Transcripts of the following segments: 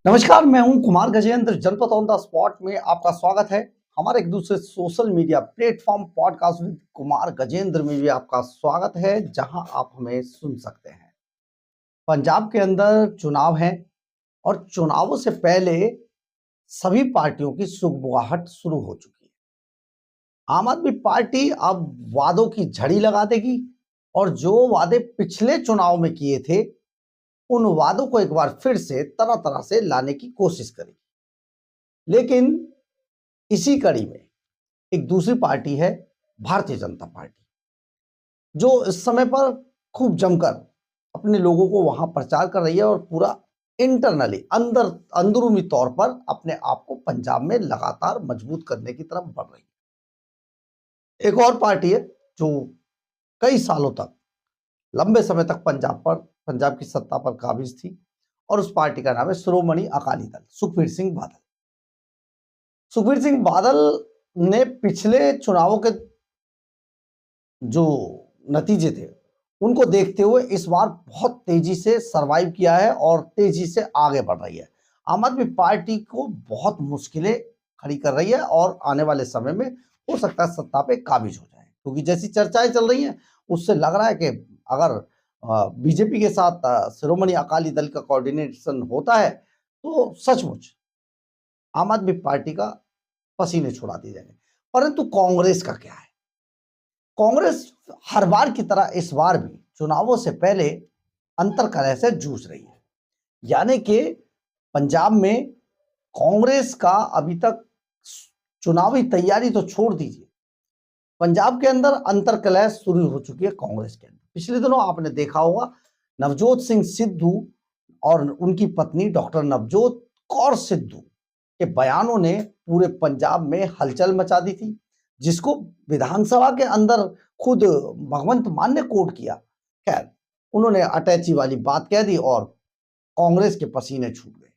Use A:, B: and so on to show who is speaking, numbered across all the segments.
A: नमस्कार, मैं हूं कुमार गजेंद्र। जनपद ऑन द स्पॉट में आपका स्वागत है। हमारे एक दूसरे social media platform podcast with Kumar Gajendra में भी आपका स्वागत है, जहां आप हमें सुन सकते हैं। पंजाब के अंदर चुनाव है और चुनावों से पहले सभी पार्टियों की सुगबुगाहट शुरू हो चुकी है। आम आदमी पार्टी अब वादों की झड़ी लगा देगी और जो वादे पिछले चुनाव में किए थे, उन वादों को एक बार फिर से तरह तरह से लाने की कोशिश करेगी। लेकिन इसी कड़ी में एक दूसरी पार्टी है, भारतीय जनता पार्टी, जो इस समय पर खूब जमकर अपने लोगों को वहां प्रचार कर रही है और पूरा इंटरनली अंदरूनी तौर पर अपने आप को पंजाब में लगातार मजबूत करने की तरफ बढ़ रही है। एक और पार्टी है जो कई सालों तक, लंबे समय तक पंजाब की सत्ता पर काबिज थी और उस पार्टी का नाम है श्रोमणी अकाली दल, सुखबीर सिंह बादल। सुखबीर सिंह बादल ने पिछले चुनावों के जो नतीजे थे, उनको देखते हुए इस बार बहुत तेजी से सरवाइव किया है और तेजी से आगे बढ़ रही है। आम आदमी पार्टी को बहुत मुश्किलें खड़ी कर रही है और आने वाले समय में हो सकता है सत्ता पे काबिज हो जाए, क्योंकि जैसी चर्चाएं चल रही हैं उससे लग रहा है कि अगर बीजेपी के साथ श्रोमणी अकाली दल का कोऑर्डिनेशन होता है तो सचमुच आम आदमी पार्टी का पसीने छुड़ा दिए जाएंगे। परंतु कांग्रेस का क्या है? कांग्रेस हर बार की तरह इस बार भी चुनावों से पहले अंतर्कलह से जूझ रही है। यानी कि पंजाब में कांग्रेस का अभी तक चुनावी तैयारी तो छोड़ दीजिए, पंजाब के अंदर अंतर्कलह शुरू हो चुकी है कांग्रेस के अंदर। पिछले दिनों आपने देखा होगा, नवजोत सिंह सिद्धू और उनकी पत्नी डॉक्टर नवजोत कौर सिद्धू के बयानों ने पूरे पंजाब में हलचल मचा दी थी, जिसको विधानसभा के अंदर खुद भगवंत मान ने कोट किया। खैर, उन्होंने अटैची वाली बात कह दी और कांग्रेस के पसीने छूट गए।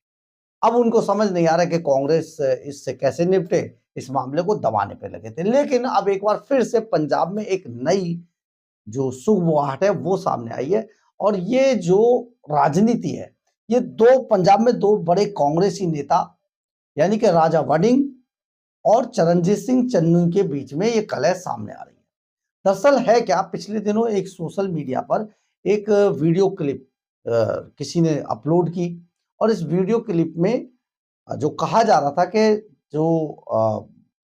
A: अब उनको समझ नहीं आ रहा कि कांग्रेस इससे कैसे निपटे, इस मामले को दबाने पे लगे थे। लेकिन अब एक बार फिर से पंजाब में एक नई जो सुगबुगाहट है वो सामने आई है और ये जो राजनीति है, ये पंजाब में दो बड़े कांग्रेसी नेता यानी कि राजा वड़िंग और चरणजीत सिंह चन्नी के बीच में ये कलह सामने आ रही है। दरअसल है क्या, पिछले दिनों एक सोशल मीडिया पर एक वीडियो क्लिप किसी ने अपलोड की और इस वीडियो क्लिप में जो कहा जा रहा था कि जो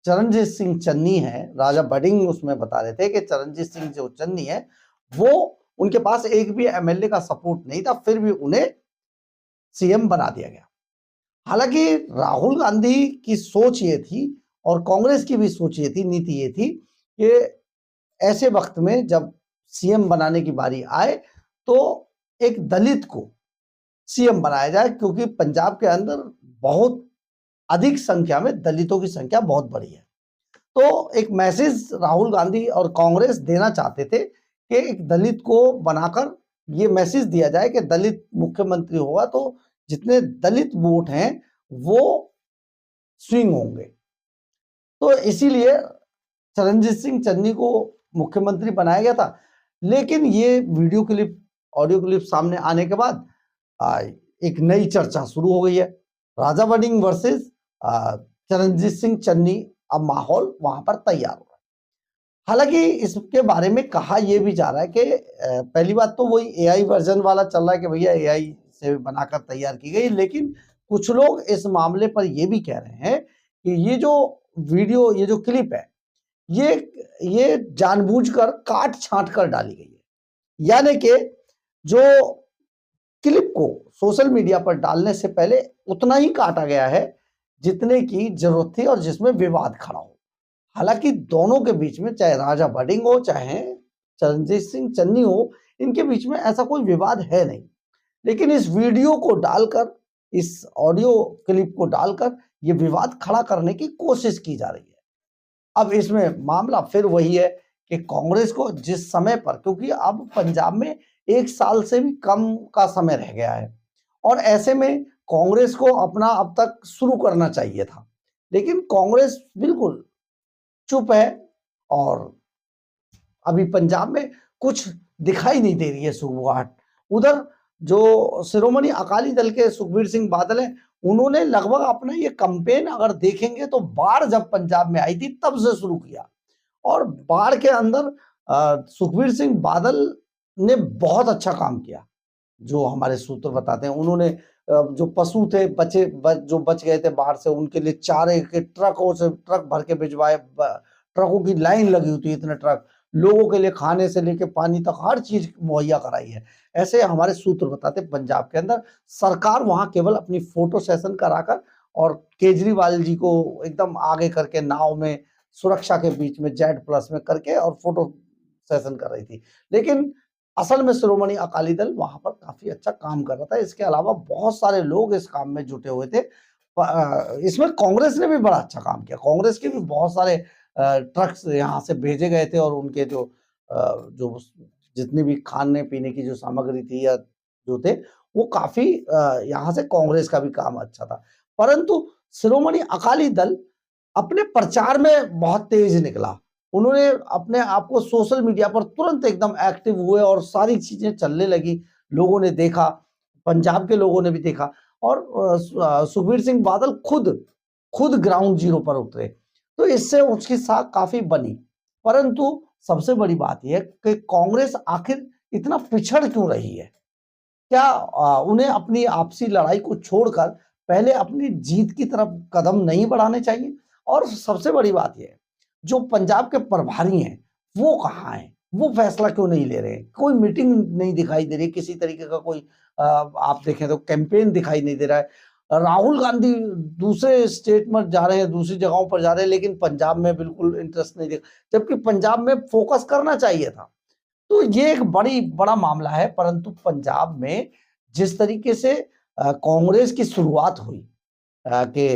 A: चरणजीत सिंह चन्नी है, राजा बडिंग उसमें बता रहे थे कि चरणजीत सिंह जो चन्नी है वो उनके पास एक भी एमएलए का सपोर्ट नहीं था, फिर भी उन्हें सीएम बना दिया गया। हालांकि राहुल गांधी की सोच ये थी और कांग्रेस की भी सोच ये थी, नीति ये थी कि ऐसे वक्त में जब सीएम बनाने की बारी आए तो एक दलित को सीएम बनाया जाए, क्योंकि पंजाब के अंदर बहुत अधिक संख्या में दलितों की संख्या बहुत बड़ी है। तो एक मैसेज राहुल गांधी और कांग्रेस देना चाहते थे कि एक दलित को बनाकर ये मैसेज दिया जाए कि दलित मुख्यमंत्री होगा तो जितने दलित वोट हैं वो स्विंग होंगे। तो इसीलिए चरणजीत सिंह चन्नी को मुख्यमंत्री बनाया गया था। लेकिन ये वीडियो क्लिप, ऑडियो क्लिप सामने आने के बाद एक नई चर्चा शुरू हो गई है, राजा वड़िंग वर्सेस चरणजीत सिंह चन्नी। अब माहौल वहां पर तैयार हो रहा है। हालांकि इसके बारे में कहा यह भी जा रहा है कि पहली बात तो वही एआई वर्जन वाला चल रहा है कि भैया एआई से बनाकर तैयार की गई, लेकिन कुछ लोग इस मामले पर यह भी कह रहे हैं कि ये जो वीडियो, ये जो क्लिप है, ये जानबूझकर काट छांट कर डाली गई है। यानी कि जो क्लिप को सोशल मीडिया पर डालने से पहले उतना ही काटा गया है जितने की जरूरत थी और जिसमें विवाद खड़ा हो। हालांकि दोनों के बीच में, चाहे राजा वड़िंग हो चाहे चरणजीत सिंह चन्नी हो, इनके बीच में ऐसा कोई विवाद है नहीं। लेकिन इस वीडियो को डालकर, इस ऑडियो क्लिप को डालकर ये विवाद खड़ा करने की कोशिश की जा रही है। अब इसमें मामला फिर वही है कि कांग्रेस को जिस समय पर, क्योंकि अब पंजाब में 1 साल से भी कम का समय रह गया है और ऐसे में कांग्रेस को अपना अब तक शुरू करना चाहिए था, लेकिन कांग्रेस बिल्कुल चुप है और अभी पंजाब में कुछ दिखाई नहीं दे रही है सुगबुगाहट। उधर जो शिरोमणि अकाली दल के सुखबीर सिंह बादल हैं, उन्होंने लगभग अपना ये कैंपेन अगर देखेंगे तो बाढ़ जब पंजाब में आई थी तब से शुरू किया। और बाढ़ के अंदर सुखबीर सिंह बादल ने बहुत अच्छा काम किया, जो हमारे सूत्र बताते हैं। उन्होंने जो पशु थे जो बच गए थे बाढ़ से, उनके लिए चारे के ट्रकों से ट्रक भर के भिजवाए, ट्रकों की लाइन लगी हुई थी, इतने ट्रक, लोगों के लिए खाने से लेके पानी तक हर चीज मुहैया कराई है। ऐसे हमारे सूत्र बताते हैं। पंजाब के अंदर सरकार वहां केवल अपनी फोटो सेशन कराकर और केजरीवाल जी को एकदम आगे करके नाव में सुरक्षा के बीच में Z+ में करके और फोटो सेशन कर रही थी, लेकिन असल में शिरोमणि अकाली दल वहां पर काफी अच्छा काम कर रहा था। इसके अलावा बहुत सारे लोग इस काम में जुटे हुए थे। इसमें कांग्रेस ने भी बड़ा अच्छा काम किया। कांग्रेस के भी बहुत सारे ट्रक्स यहाँ से भेजे गए थे और उनके जो जितनी भी खाने पीने की जो सामग्री थी या जो थे, वो काफी यहाँ से कांग्रेस का भी काम अच्छा था। परंतु शिरोमणि अकाली दल अपने प्रचार में बहुत तेज निकला। उन्होंने अपने आप को सोशल मीडिया पर तुरंत एकदम एक्टिव हुए और सारी चीजें चलने लगी। लोगों ने देखा, पंजाब के लोगों ने भी देखा और सुखबीर सिंह बादल खुद ग्राउंड जीरो पर उतरे, तो इससे उसकी साख काफी बनी। परंतु सबसे बड़ी बात यह है कि कांग्रेस आखिर इतना पिछड़ क्यों रही है? क्या उन्हें अपनी आपसी लड़ाई को छोड़कर पहले अपनी जीत की तरफ कदम नहीं बढ़ाने चाहिए? और सबसे बड़ी बात यह है, जो पंजाब के प्रभारी हैं, वो कहाँ हैं? वो फैसला क्यों नहीं ले रहे हैं? कोई मीटिंग नहीं दिखाई दे रही, किसी तरीके का कोई आप देखें तो कैंपेन दिखाई नहीं दे रहा है। राहुल गांधी दूसरे स्टेट में जा रहे हैं, दूसरी जगहों पर जा रहे हैं, लेकिन पंजाब में बिल्कुल इंटरेस्ट नहीं दिख, जबकि पंजाब में फोकस करना चाहिए था। तो ये एक बड़ा मामला है। परंतु पंजाब में जिस तरीके से कांग्रेस की शुरुआत हुई, कि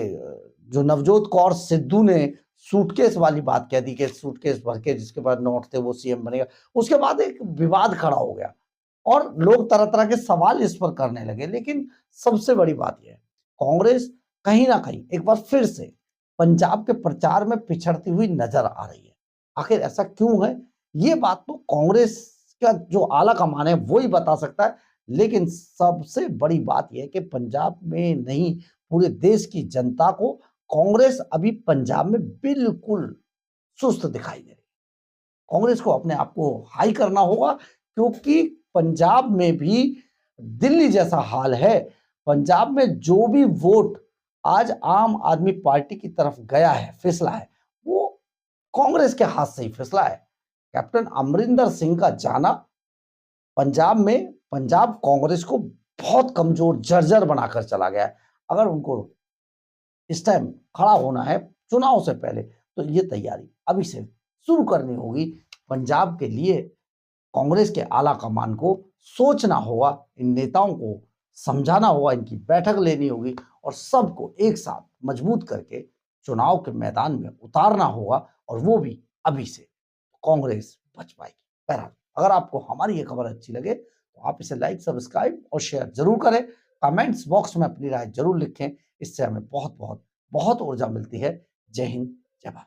A: जो नवजोत कौर सिद्धू ने सूटकेस वाली बात कह दी कि सूटकेस भर के जिसके पास नोट थे वो सीएम बनेगा, उसके बाद एक विवाद खड़ा हो गया और लोग तरह तरह के सवाल इस पर करने लगे। लेकिन सबसे बड़ी बात यह है, कांग्रेस कहीं ना कहीं एक बार फिर से पंजाब के प्रचार में पिछड़ती हुई नजर आ रही है। आखिर ऐसा क्यों है, ये बात तो कांग्रेस का जो आला कमान है वो ही बता सकता है। लेकिन सबसे बड़ी बात यह है कि पंजाब में नहीं, पूरे देश की जनता को कांग्रेस अभी पंजाब में बिल्कुल सुस्त दिखाई दे रही है। कांग्रेस को अपने आप को हाई करना होगा, क्योंकि पंजाब में भी दिल्ली जैसा हाल है। पंजाब में जो भी वोट आज आम आदमी पार्टी की तरफ गया है, फिसला है, वो कांग्रेस के हाथ से ही फिसला है। कैप्टन अमरिंदर सिंह का जाना पंजाब कांग्रेस को बहुत कमजोर जर्जर बनाकर चला गया है। अगर उनको इस टाइम खड़ा होना है चुनाव से पहले, तो ये तैयारी अभी से शुरू करनी होगी। पंजाब के लिए कांग्रेस के आला कमान को सोचना होगा, इन नेताओं को समझाना होगा, इनकी बैठक लेनी होगी और सबको एक साथ मजबूत करके चुनाव के मैदान में उतारना होगा, और वो भी अभी से। कांग्रेस बच पाएगी। बहरहाल, अगर आपको हमारी ये खबर अच्छी लगे तो आप इसे लाइक, सब्सक्राइब और शेयर जरूर करें। कमेंट्स बॉक्स में अपनी राय जरूर लिखें। इससे हमें बहुत बहुत बहुत ऊर्जा मिलती है। जय हिंद, जय भारत।